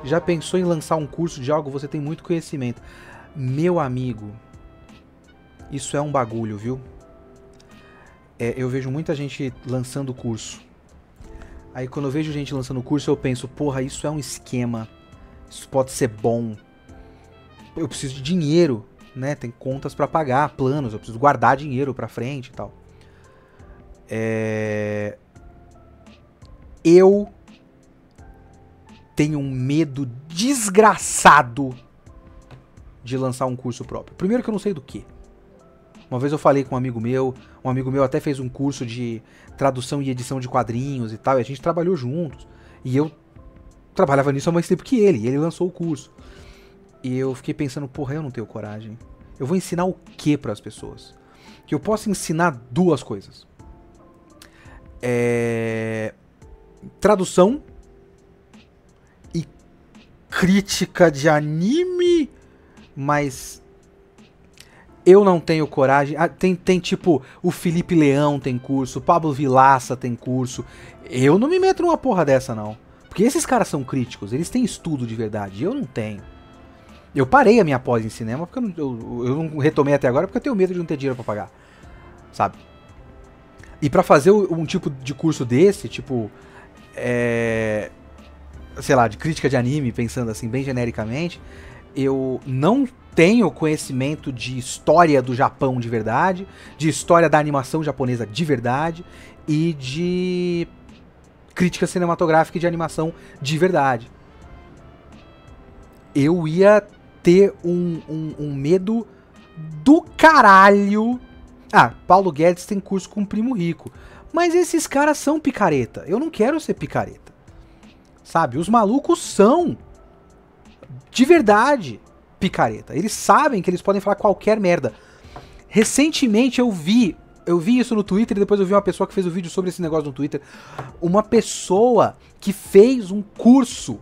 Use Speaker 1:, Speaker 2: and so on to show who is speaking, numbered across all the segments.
Speaker 1: Já pensou em lançar um curso de algo? Você tem muito conhecimento. Meu amigo, isso é um bagulho, viu? Eu vejo muita gente lançando curso. Aí quando eu vejo gente lançando curso, eu penso, porra, isso é um esquema. Isso pode ser bom. Eu preciso de dinheiro, né? Tem contas pra pagar, planos, eu preciso guardar dinheiro pra frente e tal. Eu tenho um medo desgraçado de lançar um curso próprio. Primeiro que eu não sei do que. Uma vez eu falei com um amigo meu até fez um curso de tradução e edição de quadrinhos e tal, e a gente trabalhou juntos. E eu trabalhava nisso há mais tempo que ele, e ele lançou o curso. E eu fiquei pensando, porra, eu não tenho coragem. Eu vou ensinar o que para as pessoas? Que eu posso ensinar duas coisas. Tradução e crítica de anime, mas eu não tenho coragem. Tem tipo, o Felipe Leão tem curso, o Pablo Vilaça tem curso. Eu não me meto numa porra dessa, não. Porque esses caras são críticos, eles têm estudo de verdade, eu não tenho. Eu parei a minha pós em cinema, porque eu não retomei até agora, porque eu tenho medo de não ter dinheiro pra pagar. Sabe? E pra fazer um tipo de curso desse, tipo... sei lá, de crítica de anime, pensando assim, bem genericamente, eu não tenho conhecimento de história do Japão de verdade, de história da animação japonesa de verdade, e de crítica cinematográfica e de animação de verdade. Eu ia ter um medo do caralho. Paulo Guedes tem curso com o Primo Rico. Mas esses caras são picareta. Eu não quero ser picareta. Sabe? Os malucos são de verdade picareta. Eles sabem que eles podem falar qualquer merda. Recentemente eu vi isso no Twitter e depois eu vi uma pessoa que fez um vídeo sobre esse negócio no Twitter. Uma pessoa que fez um curso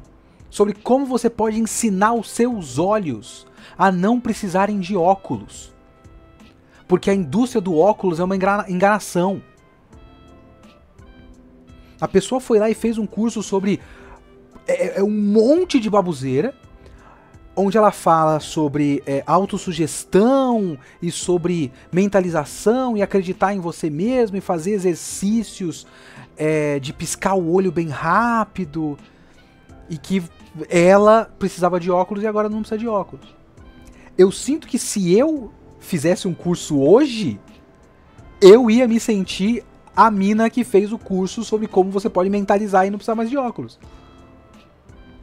Speaker 1: sobre como você pode ensinar os seus olhos a não precisarem de óculos. Porque a indústria do óculos é uma enganação. A pessoa foi lá e fez um curso sobre um monte de baboseira, onde ela fala sobre autossugestão e sobre mentalização e acreditar em você mesmo e fazer exercícios de piscar o olho bem rápido, e que ela precisava de óculos e agora não precisa de óculos. Eu sinto que se eu fizesse um curso hoje, eu ia me sentir a mina que fez o curso sobre como você pode mentalizar e não precisar mais de óculos.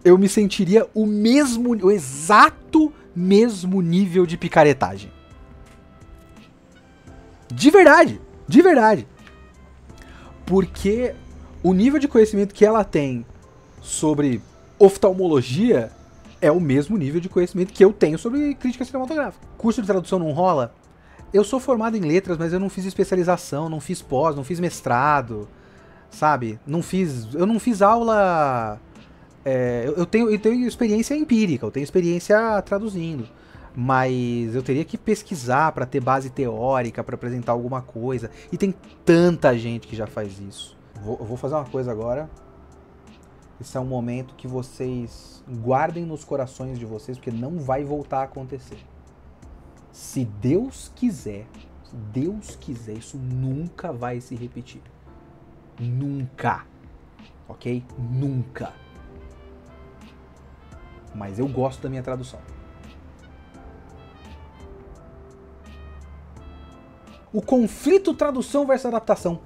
Speaker 1: Eu me sentiria o exato mesmo nível de picaretagem. De verdade, de verdade. Porque o nível de conhecimento que ela tem sobre oftalmologia é o mesmo nível de conhecimento que eu tenho sobre crítica cinematográfica. Curso de tradução não rola? Eu sou formado em letras, mas eu não fiz especialização, não fiz pós, não fiz mestrado, sabe? Eu não fiz aula... eu tenho experiência empírica, eu tenho experiência traduzindo, mas eu teria que pesquisar para ter base teórica, para apresentar alguma coisa, e tem tanta gente que já faz isso. Eu vou fazer uma coisa agora. Esse é um momento que vocês guardem nos corações de vocês, porque não vai voltar a acontecer. Se Deus quiser, isso nunca vai se repetir. Nunca. Ok? Nunca. Mas eu gosto da minha tradução. O conflito tradução versus adaptação.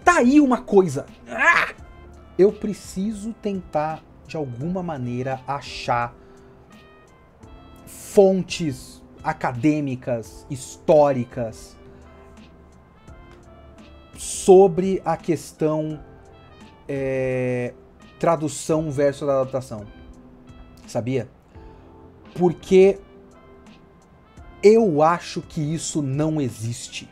Speaker 1: Tá aí uma coisa. Eu preciso tentar, de alguma maneira, achar fontes acadêmicas, históricas, sobre a questão tradução versus adaptação. Sabia? Porque eu acho que isso não existe.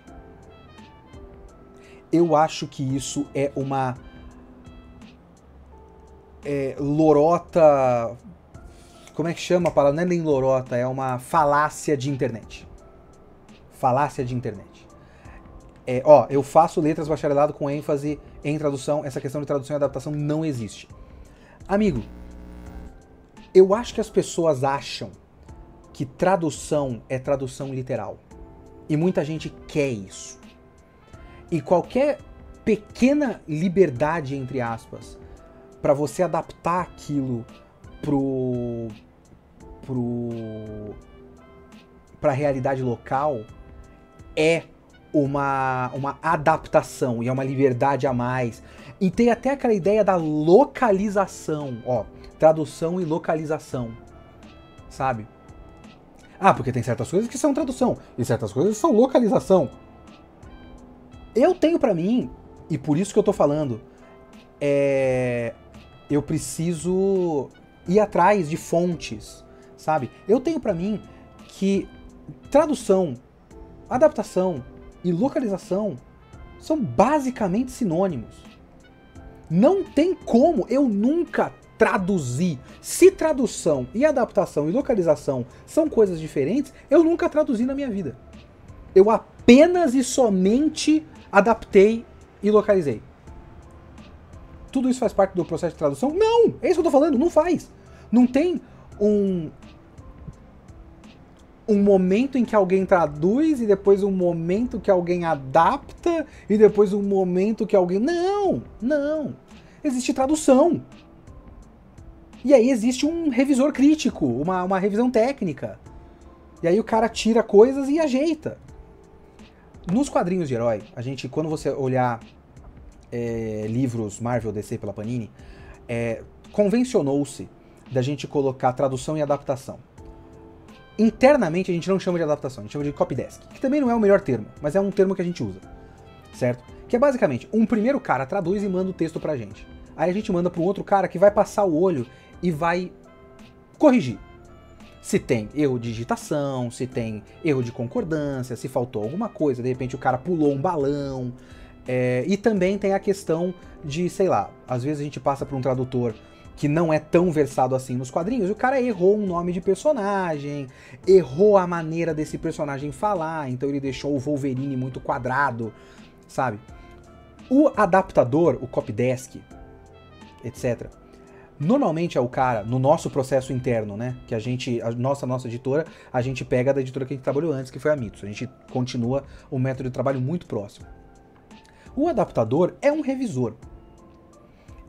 Speaker 1: Eu acho que isso é uma lorota... Como é que chama a palavra? Não é nem lorota, é uma falácia de internet. Falácia de internet. Eu faço letras bacharelado com ênfase em tradução. Essa questão de tradução e adaptação não existe. Amigo, Eu acho que as pessoas acham que tradução é tradução literal. E muita gente quer isso. E qualquer pequena liberdade, entre aspas, para você adaptar aquilo pra realidade local é uma adaptação e é uma liberdade a mais. E tem até aquela ideia da localização, ó, tradução e localização, sabe? Ah, porque tem certas coisas que são tradução e certas coisas que são localização. Eu tenho pra mim, e por isso que eu tô falando, eu preciso ir atrás de fontes, sabe? Eu tenho pra mim que tradução, adaptação e localização são basicamente sinônimos. Não tem como eu nunca traduzir. Se tradução e adaptação e localização são coisas diferentes, eu nunca traduzi na minha vida. Eu apenas e somente adaptei e localizei. Tudo isso faz parte do processo de tradução? Não! É isso que eu tô falando, não faz. Não tem um momento em que alguém traduz e depois um momento que alguém adapta e depois um momento que alguém... Não! Não! Existe tradução. E aí existe um revisor crítico, uma revisão técnica. E aí o cara tira coisas e ajeita. Nos quadrinhos de herói, a gente, quando você olhar livros Marvel, DC pela Panini, convencionou-se da gente colocar tradução e adaptação. Internamente a gente não chama de adaptação, a gente chama de copydesk, que também não é o melhor termo, mas é um termo que a gente usa, certo? Que é basicamente, um primeiro cara traduz e manda o texto pra gente. Aí a gente manda para um outro cara que vai passar o olho e vai corrigir. Se tem erro de digitação, se tem erro de concordância, se faltou alguma coisa, de repente o cara pulou um balão. E também tem a questão de, sei lá, às vezes a gente passa por um tradutor que não é tão versado assim nos quadrinhos, e o cara errou um nome de personagem, errou a maneira desse personagem falar, então ele deixou o Wolverine muito quadrado, sabe? O adaptador, o copydesk, etc., normalmente é o cara, no nosso processo interno, né, que a nossa editora, a gente pega da editora que a gente trabalhou antes, que foi a Mitos, a gente continua um método de trabalho muito próximo. O adaptador é um revisor.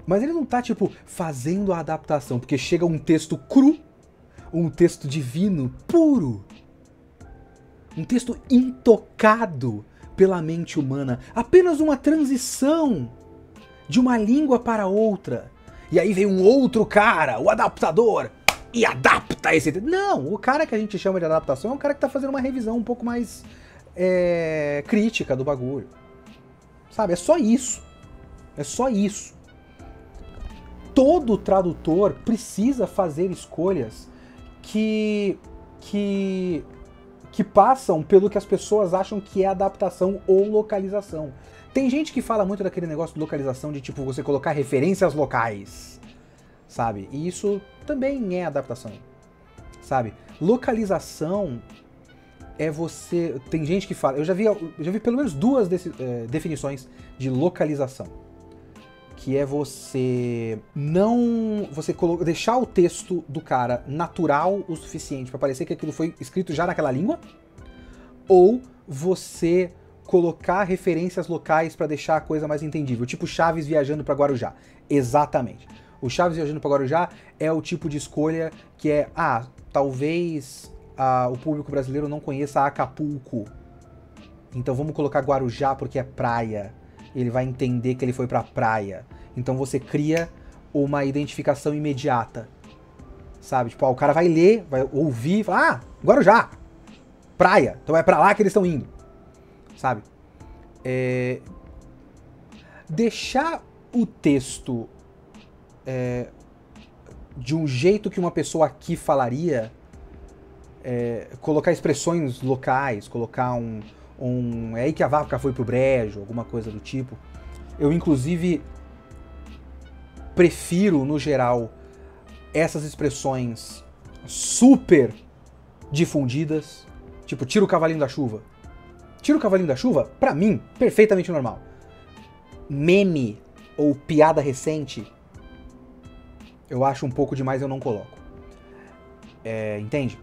Speaker 1: Mas ele não tá, tipo, fazendo a adaptação, porque chega um texto cru, um texto divino, puro, um texto intocado pela mente humana, apenas uma transição de uma língua para outra. E aí vem um outro cara, o adaptador, e adapta esse... Não, o cara que a gente chama de adaptação é um cara que tá fazendo uma revisão um pouco mais crítica do bagulho. Sabe, é só isso. É só isso. Todo tradutor precisa fazer escolhas que passam pelo que as pessoas acham que é adaptação ou localização. Tem gente que fala muito daquele negócio de localização, de tipo você colocar referências locais, sabe? E isso também é adaptação, sabe? Localização é você... Tem gente que fala... Eu já vi pelo menos duas definições de localização. Que é você deixar o texto do cara natural o suficiente para parecer que aquilo foi escrito já naquela língua, ou você colocar referências locais para deixar a coisa mais entendível, tipo Chaves viajando para Guarujá. Exatamente. O Chaves viajando para Guarujá é o tipo de escolha que é, talvez o público brasileiro não conheça Acapulco, então vamos colocar Guarujá porque é praia. Ele vai entender que ele foi pra praia. Então você cria uma identificação imediata. Sabe? Tipo, o cara vai ler, vai ouvir e falar, Guarujá! Praia! Então é pra lá que eles estão indo. Sabe? Deixar o texto de um jeito que uma pessoa aqui falaria, colocar expressões locais, colocar é aí que a vaca foi pro brejo, alguma coisa do tipo. Eu, inclusive, prefiro, no geral, essas expressões super difundidas, tipo, tira o cavalinho da chuva. Tira o cavalinho da chuva, pra mim, perfeitamente normal. Meme ou piada recente, eu acho um pouco demais, eu não coloco. Entende?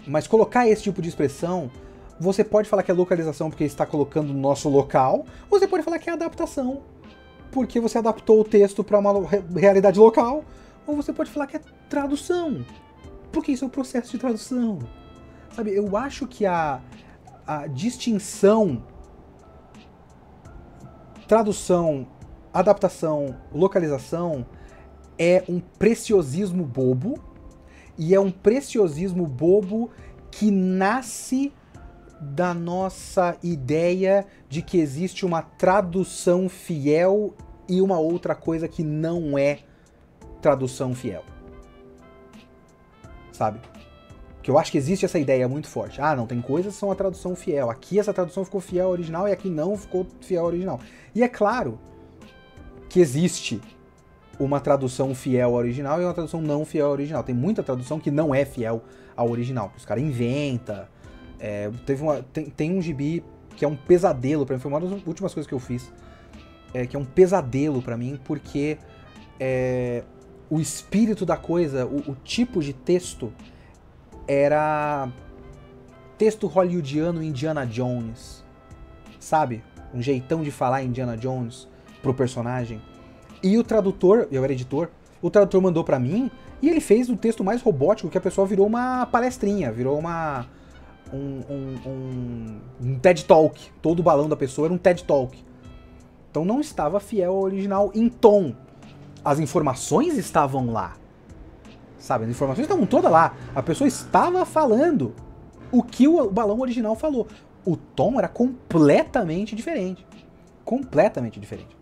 Speaker 1: Mas colocar esse tipo de expressão, você pode falar que é localização porque está colocando no nosso local, ou você pode falar que é adaptação, porque você adaptou o texto para uma realidade local, ou você pode falar que é tradução, porque isso é o processo de tradução. Sabe, eu acho que a distinção tradução, adaptação, localização é um preciosismo bobo, e é um preciosismo bobo que nasce da nossa ideia de que existe uma tradução fiel e uma outra coisa que não é tradução fiel. Sabe? Que eu acho que existe essa ideia muito forte. Ah, não, tem coisas que são a tradução fiel. Aqui essa tradução ficou fiel ao original e aqui não ficou fiel ao original. E é claro que existe uma tradução fiel ao original e uma tradução não fiel ao original. Tem muita tradução que não é fiel ao original. Os caras inventam. Tem um gibi que é um pesadelo pra mim. Foi uma das últimas coisas que eu fiz. Que é um pesadelo pra mim, porque o espírito da coisa, o tipo de texto, era texto hollywoodiano Indiana Jones. Sabe? Um jeitão de falar Indiana Jones pro personagem. E o tradutor, eu era editor, o tradutor mandou pra mim e ele fez o texto mais robótico que a pessoa virou uma palestrinha, virou um TED Talk. Todo o balão da pessoa era um TED Talk. Então não estava fiel ao original em tom. As informações estavam lá. Sabe, as informações estavam todas lá. A pessoa estava falando o que o balão original falou. O tom era completamente diferente. Completamente diferente.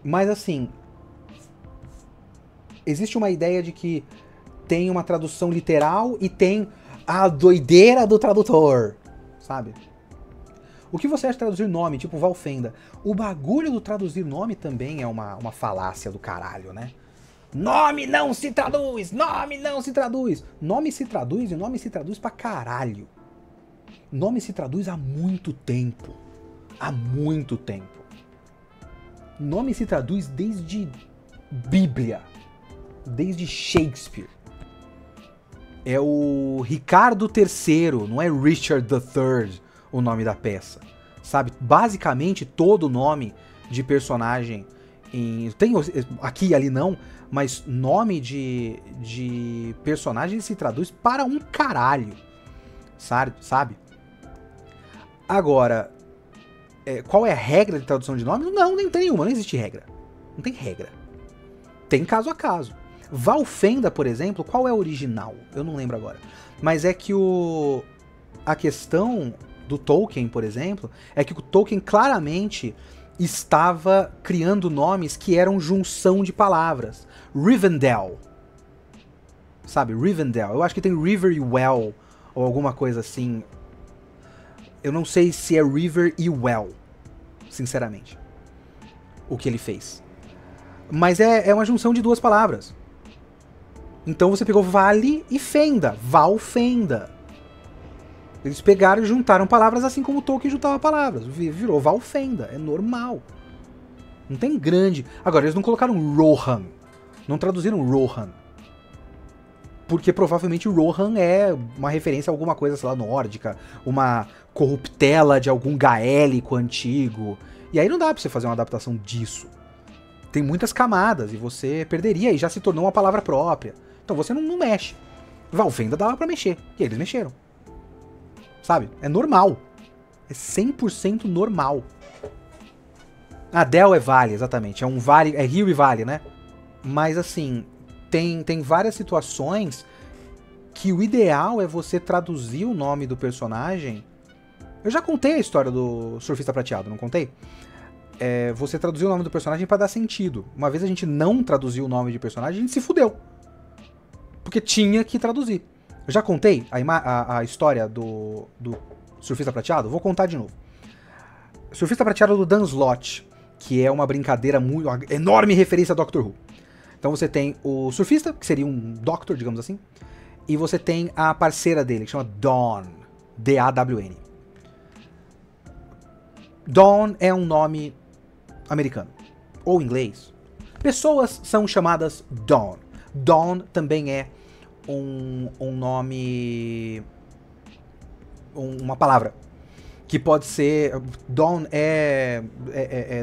Speaker 1: Mas assim, existe uma ideia de que tem uma tradução literal e tem a doideira do tradutor, sabe? O que você acha de traduzir nome, tipo Valfenda? O bagulho do traduzir nome também é uma falácia do caralho, né? Nome não se traduz! Nome não se traduz! Nome se traduz e nome se traduz pra caralho. Nome se traduz há muito tempo. Há muito tempo. Nome se traduz desde Bíblia. Desde Shakespeare. É o Ricardo III, não é Richard III o nome da peça. Sabe? Basicamente todo nome de personagem tem aqui e ali não, mas nome de personagem se traduz para um caralho. Sabe? Agora, qual é a regra de tradução de nome? Não, nem tem nenhuma, não existe regra. Não tem regra. Tem caso a caso. Valfenda, por exemplo, qual é o original? Eu não lembro agora. Mas é que a questão do Tolkien, por exemplo, é que o Tolkien claramente estava criando nomes que eram junção de palavras. Rivendell. Sabe, Rivendell. Eu acho que tem River e Well, ou alguma coisa assim. Eu não sei se é River e Well, sinceramente, o que ele fez. Mas é uma junção de duas palavras. Então você pegou vale e fenda, Valfenda. Eles pegaram e juntaram palavras assim como o Tolkien juntava palavras. Virou Valfenda, é normal. Não tem grande... Agora, eles não colocaram Rohan. Não traduziram Rohan. Porque provavelmente Rohan é uma referência a alguma coisa, sei lá, nórdica. Uma corruptela de algum gaélico antigo. E aí não dá pra você fazer uma adaptação disso. Tem muitas camadas e você perderia e já se tornou uma palavra própria. Então você não mexe. Valfenda dava pra mexer. E eles mexeram. Sabe? É normal. É 100% normal. Del é vale, exatamente. É um vale, é rio e vale, né? Mas assim, tem várias situações que o ideal é você traduzir o nome do personagem. Eu já contei a história do surfista prateado, não contei? Você traduziu o nome do personagem pra dar sentido. Uma vez a gente não traduziu o nome de personagem, a gente se fudeu. Porque tinha que traduzir. Eu já contei a história do surfista prateado? Vou contar de novo. Surfista prateado do Dan Slott, que é uma brincadeira muito... Uma enorme referência a Doctor Who. Então você tem o surfista, que seria um Doctor, digamos assim, e você tem a parceira dele, que chama Dawn. D-A-W-N. Dawn é um nome americano. Ou inglês. Pessoas são chamadas Dawn. Dawn também é um nome... uma palavra. Que pode ser... Dawn é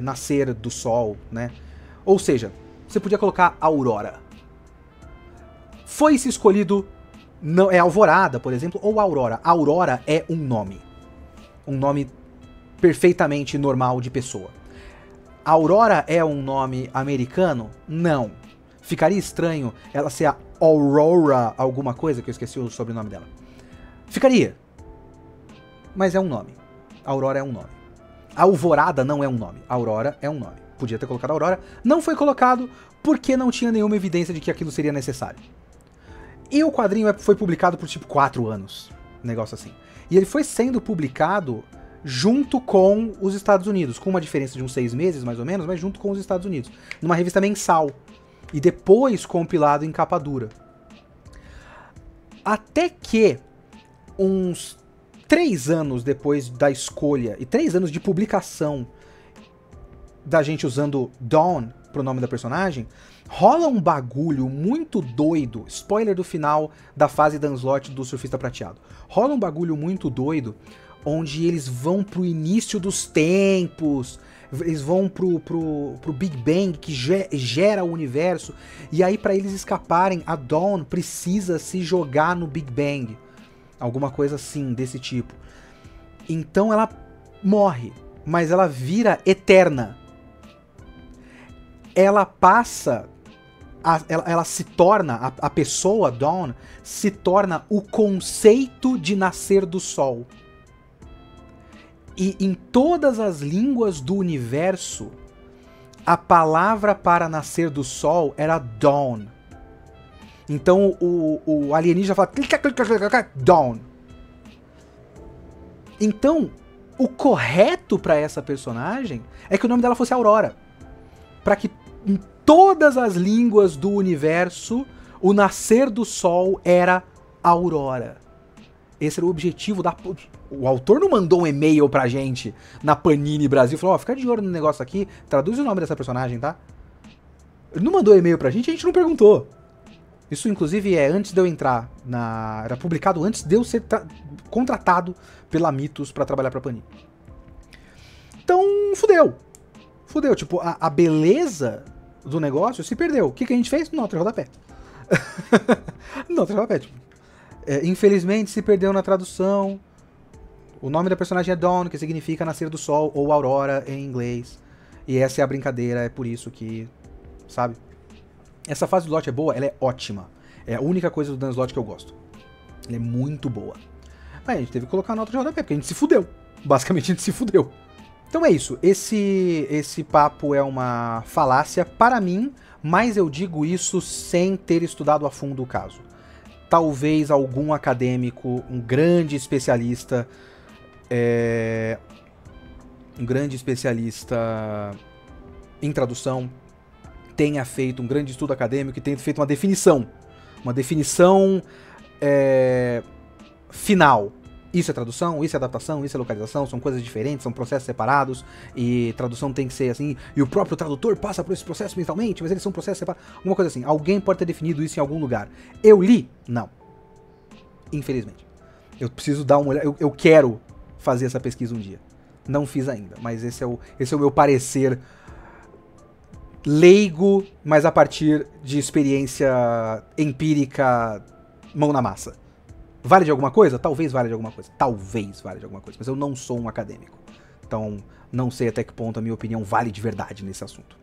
Speaker 1: nascer do sol, né? Ou seja, você podia colocar Aurora. Foi-se escolhido... Não, é Alvorada, por exemplo, ou Aurora. Aurora é um nome. Um nome perfeitamente normal de pessoa. Aurora é um nome americano? Não. Ficaria estranho ela ser a Aurora alguma coisa, que eu esqueci o sobrenome dela. Ficaria. Mas é um nome. Aurora é um nome. Alvorada não é um nome. Aurora é um nome. Podia ter colocado Aurora. Não foi colocado porque não tinha nenhuma evidência de que aquilo seria necessário. E o quadrinho foi publicado por tipo 4 anos. Um negócio assim. E ele foi sendo publicado junto com os Estados Unidos. Com uma diferença de uns 6 meses, mais ou menos, mas junto com os Estados Unidos. Numa revista mensal. E depois compilado em capa dura. Até que uns 3 anos depois da escolha e 3 anos de publicação da gente usando Dawn pro nome da personagem, rola um bagulho muito doido, spoiler do final da fase Dunslot do Surfista Prateado, rola um bagulho muito doido, onde eles vão pro início dos tempos, eles vão pro Big Bang, que gera o universo, e aí pra eles escaparem, a Dawn precisa se jogar no Big Bang, alguma coisa assim, desse tipo. Então ela morre, mas ela vira eterna. Ela passa... Ela se torna... A pessoa, Dawn, se torna o conceito de nascer do sol. E em todas as línguas do universo, a palavra para nascer do sol era Dawn. Então o alienígena fala... Dawn. Então, o correto para essa personagem é que o nome dela fosse Aurora. Para que em todas as línguas do universo, o nascer do sol era Aurora. Esse era o objetivo da... O autor não mandou um e-mail pra gente na Panini Brasil, falou, ó, fica de olho no negócio aqui, traduz o nome dessa personagem, tá? Ele não mandou e-mail pra gente, a gente não perguntou. Isso, inclusive, é antes de eu entrar na... Era publicado antes de eu ser contratado pela Mitos pra trabalhar pra Panini. Então, fudeu. Fudeu, tipo, a beleza do negócio se perdeu. O que a gente fez? Nota de rodapé. Nota de rodapé, tipo. Infelizmente se perdeu na tradução. O nome da personagem é Dawn, que significa nascer do sol, ou aurora em inglês. E essa é a brincadeira, é por isso que... Sabe? Essa fase do Slott é boa, ela é ótima. É a única coisa do Dan Slott que eu gosto. Ela é muito boa. Mas a gente teve que colocar a nota de rodapé, porque a gente se fudeu. Basicamente a gente se fudeu. Então é isso, esse papo é uma falácia para mim, mas eu digo isso sem ter estudado a fundo o caso. Talvez algum acadêmico, um grande especialista em tradução, tenha feito um grande estudo acadêmico e tenha feito uma definição final. Isso é tradução, isso é adaptação, isso é localização, são coisas diferentes, são processos separados, e tradução tem que ser assim, e o próprio tradutor passa por esse processo mentalmente, mas eles são processos separados, alguma coisa assim. Alguém pode ter definido isso em algum lugar. Eu li? Não. Infelizmente. Eu preciso dar uma olhada, eu quero fazer essa pesquisa um dia. Não fiz ainda, mas esse é o meu parecer leigo, mas a partir de experiência empírica, mão na massa. Vale de alguma coisa? Talvez valha de alguma coisa. Talvez valha de alguma coisa. Mas eu não sou um acadêmico. Então, não sei até que ponto a minha opinião vale de verdade nesse assunto.